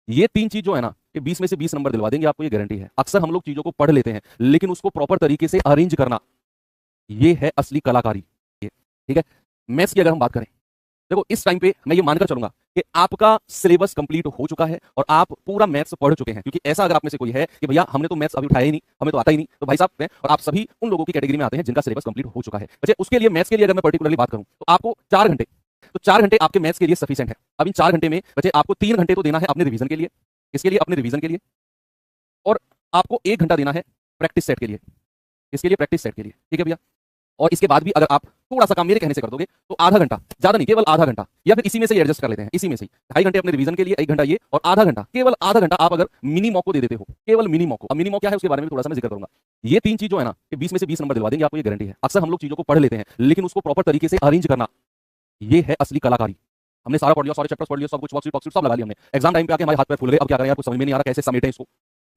ये तीन चीज जो है ना, ये 20 में से 20 नंबर दिलवा देंगे आपको, ये गारंटी है। अक्सर हम लोग चीजों को पढ़ लेते हैं लेकिन उसको प्रॉपर तरीके से अरेंज करना, ये है असली कलाकारी। ठीक है। मैथ्स की अगर हम बात करें, देखो इस टाइम पे मैं ये मानकर चलूंगा कि आपका सिलेबस कंप्लीट हो चुका है और आप पूरा मैथ्स पढ़ चुके हैं। क्योंकि ऐसा अगर आप में से कोई है कि भैया हमने तो मैथ्स अभी उठाया ही नहीं, हमें तो आता ही नहीं, तो भाई साहब हैं, और आप सभी उन लोगों की कैटेगरी में आते हैं जिनका सिलेबस कंप्लीट हो चुका है। बच्चे उसके लिए मैथ्स के लिए अगर मैं पर्टिकुलरली बात करूं तो आपको 4 घंटे, तो 4 घंटे आपके मैथ्स के लिए सफिशिएंट है। अब इन 4 घंटे में बच्चे आपको 3 घंटे तो देना है अपने रिवीजन के लिए, इसके लिए अपने रिवीजन के लिए, और आपको 1 घंटा देना है प्रैक्टिस सेट के लिए, इसके लिए प्रैक्टिस सेट के लिए। ठीक है भैया। और इसके बाद भी अगर आप थोड़ा सा काम मेरे कहने से कर दोगे तो आधा घंटा, ज्यादा नहीं, केवल आधा घंटा, या फिर इसी में से एडजस्ट कर लेते हैं, इसी में से 2.5 घंटे अपने रिवीजन के लिए, 1 घंटा ये, और आधा घंटा, केवल आधा घंटा आप अगर मिनी मॉक को दे देते हो, केवल मिनी मॉक को। अब मिनी मॉक क्या है उसके बारे में थोड़ा सा मैं जिक्र करूंगा। ये तीन चीज जो है ना, ये 20 में से 20 नंबर दिलवा देंगे आपको, ये गारंटी है। अक्सर हम लोग चीजों को पढ़ लेते हैं लेकिन उसको प्रॉपर तरीके से अरेंज करना, ये है असली कलाकारी। हमने सारा पढ़ लिया, सारे चैप्टर्स पढ़ लिया, सब कुछ वर्कशीट सब लगा लिया हमने, एग्जाम टाइम पे आके हमारे हाथ पैर फूल गए, अब क्या करें यार, कुछ समझ में नहीं आ रहा कैसे समेटें इसको।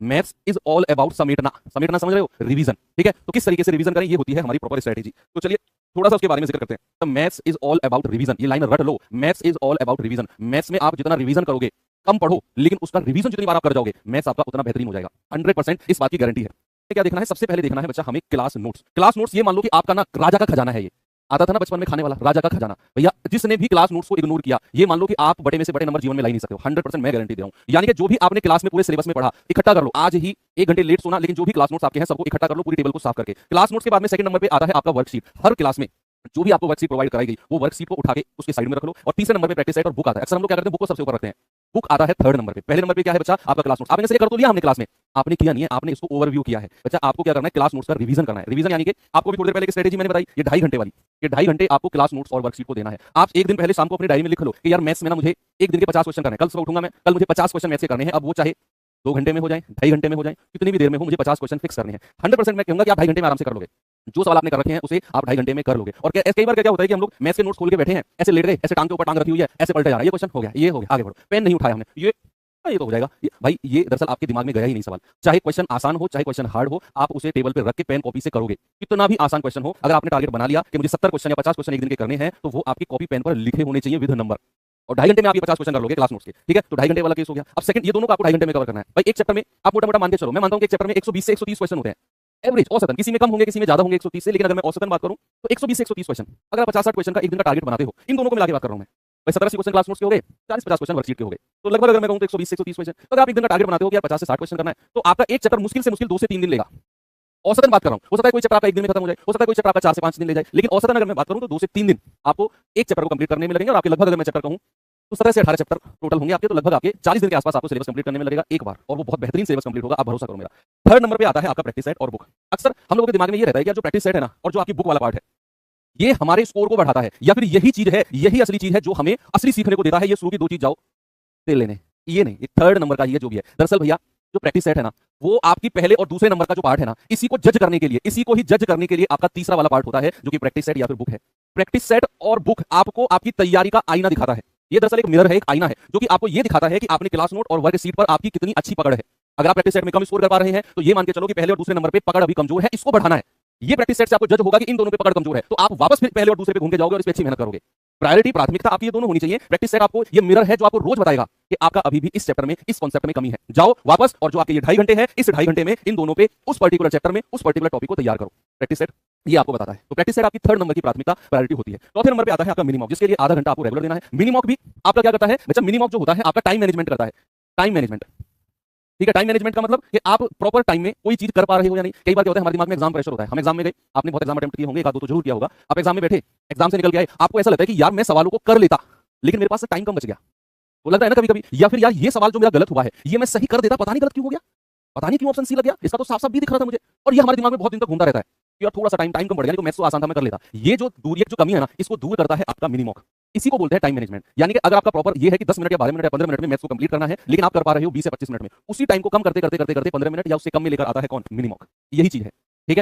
मैथ्स इज ऑल अबाउट समेटना, समेटना समझ रहे हो, रिवीजन। ठीक है। तो किस तरीके से रिवीजन करें, ये होती है हमारी प्रॉपर स्ट्रेटेजी। तो चलिए थोड़ा सा उसके बारे में जिक्र करते हैं। तो maths is all about revision, ये लाइन रट लो, maths is all about revision. Maths में आप जितना रिवीजन करोगे, कम पढ़ो लेकिन उसका रिवीजन जितनी बार आप कर जाओगे, मैथ्स आपका उतना बेहतरीन हो जाएगा। 100% इस बात की गारंटी है। क्या देखना है, सबसे पहले देखना है बच्चा हमें क्लास नोट्स। क्लास नोट्स ये मान लो कि आपका ना राजा का खजाना है। ये आता था ना बचपन में खाने वाला राजा का खजाना, भैया जिसने भी क्लास नोट्स को इग्नोर किया, ये मान लो कि आप बड़े में से बड़े नंबर जीवन में ला ही नहीं सकते हो। 100% मैं गारंटी दे रहा हूं। यानी कि जो भी आपने क्लास में पूरे सिलेबस में पढ़ा, इकट्ठा कर लो। आज ही 1 घंटे लेट सोना, लेकिन जो भी क्लास नोट्स आपके हैं सबको इकट्ठा कर लो, पूरी टेबल को साफ करके। क्लास नोट्स के बाद में सेकंड नंबर पे आता है आपका वर्कशीट। हर क्लास में जो भी आपको वर्कशीट प्रोवाइड कराई गई, वो वर्कशीट को उठा के उसके साइड में रख लो। और तीसरे नंबर पे प्रैक्टिस सेट और बुक आता है। अक्सर हम लोग क्या करते हैं, बुक को सबसे ऊपर रखते हैं, बुक आता है 3rd नंबर पे। पहले नंबर पे क्या है बच्चा, आपका क्लास नोट्स। आपने से कर तो लिया हमने क्लास में, आपने किया नहीं है, आपने इसको ओवरव्यू किया है। बच्चा आपको क्या करना है, क्लास नोट्स का रिवीजन करना है। रिवीजन यानी कि आपको भी थोड़ी देर पहले की स्ट्रेटेजी मैंने बताई, ये 2.5 घंटे वाली, ये 2.5 घंटे आपको क्लास नोट्स और वर्कशीट को देना है। आप एक दिन पहले शाम को अपनी डायरी में लिख लो कि यार मैथ्स में ना मुझे एक दिन के 50 क्वेश्चन करने हैं, कल सुबह उठूंगा मैं, कल मुझे 50 क्वेश्चन मैथ्स के करने हैं। अब वो चाहे 2 घंटे में हो जाए, 2.5 घंटे में हो जाए, कितनी भी देर में हो, मुझे 50 क्वेश्चन फिक्स करने हैं। 100% मैं कहूंगा कि आप 2.5 घंटे में आराम से कर लोगे। जो सवाल आपने कर रखे हैं उसे आप 2.5 घंटे में कर लोगे। और कई बार क्या होता है कि हम लोग मैथ्स के नोट्स खोल के बैठे हैं, ऐसे लेट गए, ऐसे टांग के ऊपर टांग रखी हुई है, ऐसे पलटे जा रहा है, ये क्वेश्चन हो गया, ये हो गया, आगे बढ़ो, पेन नहीं उठाया हमने, ये तो हो जाएगा। भाई ये दरअसल आपके दिमाग में गया ही नहीं सवाल। चाहे क्वेश्चन आसान हो, चाहे क्वेश्चन हार्ड हो, आप उसे टेबल पे रख के पेन कॉपी से करोगे। कितना भी आसान क्वेश्चन हो, अगर आपने टारगेट बना लिया कि मुझे 70 क्वेश्चन या 50 क्वेश्चन एक दिन के करने हैं, तो वो आपकी कॉपी पेन पर लिखे होने चाहिए विद नंबर। और 2.5 घंटे में आप ये 50 क्वेश्चन कर लोगे क्लास नोट्स के। ठीक है। तो 2.5 घंटे वाला केस हो गया। अब सेकंड, ये दोनों को आपको 2.5 घंटे में कवर करना है। भाई एक चैप्टर में आप मोटा मोटा मान के चलो, मैं मानता हूं कि एक चैप्टर में 120 से 130 क्वेश्चन होते हैं एवरेज, औसतन। किसी में कम होंगे, किसी में ज्यादा होंगे 130 से, लेकिन अगर मैं औसतन बात करूं तो 120 से 130 क्वेश्चन। अगर 50-60 क्वेश्चन का एक दिन का टारगेट बनाते हो, इन दोनों को मिला के बात कर रहा हूं मैं, भाई 17-80 क्वेश्चन क्लास नोट्स के हो गए, 40-50 क्वेश्चन वर्कशीट के हो गए, तो लगभग अगर मैं कहूं तो 120 से 130 क्वेश्चन। तो अगर आप एक दिन का टारगेट बनाते हो कि यार 50 से 60 क्वेश्चन करना है, तो आपका एक चैप्टर मुश्किल से मुश्किल 2 से 3 दिन लेगा। औसतन बात कर रहा हूं। हो सकता है कोई चैप्टर आपका एक दिन में खत्म हो जाए, हो सकता है कोई चैप्टर आपका 4 से 5 दिन ले जाए, लेकिन औसतन अगर मैं बात करूं तो 2 से 3 दिन आपको एक चैप्टर को कंप्लीट करने में लगेंगे। और आपके लगभग अगर मैं चैप्टर कहूं तो 17 से 18 चैप्टर टोटल होंगे आपके, तो लगभग आपके 40 दिन के आसपास आपको सिलेबस कंप्लीट करने में लगेगा एक बार, और वो बहुत बेहतरीन सिलेबस कंप्लीट होगा, आप भरोसा करो मेरा। 3rd नंबर पे आता है आपका प्रैक्टिस सेट और बुक। अक्सर हम लोगों के दिमाग में ये रहता है कि जो प्रैक्टिस सेट है ना, और जो आपकी बुक वाला पार्ट है, ये हमारे स्कोर को बढ़ाता है, या फिर यही चीज है, यही असली चीज है जो हमें असली सीखने को देता है। ये शुरू की 2 चीज जाओ तेल लेने, ये नहीं, ये 3rd नंबर का ये जो भी है। दरअसल भैया जो प्रैक्टिस सेट है ना, वो आपकी पहले और दूसरे नंबर का जो पार्ट है ना, इसी को जज करने के लिए, इसी को ही जज करने के लिए आपका तीसरा वाला पार्ट होता है, जो कि प्रैक्टिस सेट या फिर बुक है। प्रैक्टिस सेट और बुक आपको आपकी तैयारी का आईना दिखाता है। ये दरअसल एक मिरर है, एक आईना है, जो कि आपको ये दिखाता है कि आपने क्लास नोट और वर्कशीट पर आपकी कितनी अच्छी पकड़ है। अगर आप प्रैक्टिस सेट में कम स्कोर कर पा रहे हैं, तो ये मान के चलो कि पहले और दूसरे नंबर पे पकड़ अभी कमजोर है, इसको बढ़ाना है। ये प्रैक्टिस सेट से आपको जज होगा कि इन दोनों पे पकड़ कमजोर है, तो आप वापस फिर पहले और दूसरे पे घूम के जाओगे और इस पे अच्छी मेहनत करोगे। प्रायोरिटी, प्राथमिकता आपकी ये दोनों होनी चाहिए। प्रैक्टिस सेट आपको ये मिरर है जो आपको रोज बताएगा कि आपका अभी भी इस चैप्टर में, इस कॉन्सेप्ट में कमी है। जाओ वापस, और जो आपके ये 2.5 घंटे है, इस 2.5 घंटे में इन दोनों पे, उस पर्टिकुलर चैप्टर में, उस पर्टिकुलर टॉपिक को तैयार करो। प्रैक्टिस सेट ये आपको बताता है। तो प्रैक्टिस सेट आपकी 3rd नंबर की प्राथमिकता, प्रायोरिटी होती है। 4थे नंबर पे आता है आपका मिनी मॉक, जिसके लिए आधा घंटा आपको रेगुलर देना है। मिनी मॉक भी आपका क्या करता है बच्चा, मिनी मॉक जो होता है आपका टाइम मैनेजमेंट करता है। टाइम मैनेजमेंट, ठीक है। टाइम मैनेजमेंट का मतलब कि आप प्रॉपर टाइम में कोई चीज कर पा रहे हो या नहीं। कई बार क्या होता है, हमारे दिमाग में एग्जाम प्रेशर होता है, हम एग्जाम में गए, आपने बहुत एग्जाम अटेम्प्ट किए होंगे, एक आध दो तो जरूर किया होगा। आप एग्जाम में बैठे, एग्जाम से निकल के आए, आपको ऐसा लगता है कि यार मैं सवालों को कर लेता, लेकिन मेरे पास टाइम कम बच गया। तो लगता है ना कभी कभी, या फिर यार ये सवाल जो मेरा गलत हुआ है, ये मैं सही कर देता, पता नहीं गलत क्यों हो गया, पता नहीं क्यों ऑप्शन सी लग गया, इसका तो साफ साफ भी दिख रहा था मुझे। और ये हमारे दिमाग में बहुत दिन तक घूमता रहता है कि यार थोड़ा सा टाइम कम बढ़ गया, तो मैथ्स तो आसान था, मैं कर लेता। ये जो दूरी, जो कमी है ना, इसको दूर करता है आपका मिनी मॉक। इसी को बोलते हैं टाइम मैनेजमेंट। यानी कि अगर आपका प्रॉपर ये है कि 10 मिनट या 12 मिनट या 15 मिनट में मैथ्स को कंप्लीट करना है, लेकिन आप कर पा रहे हो 20 से 25 मिनट में, उसी टाइम को कम करते करते करते करते 15 मिनट या उससे कम में लेकर आता है कौन, मिनी मॉक। यही चीज है। ठीक है।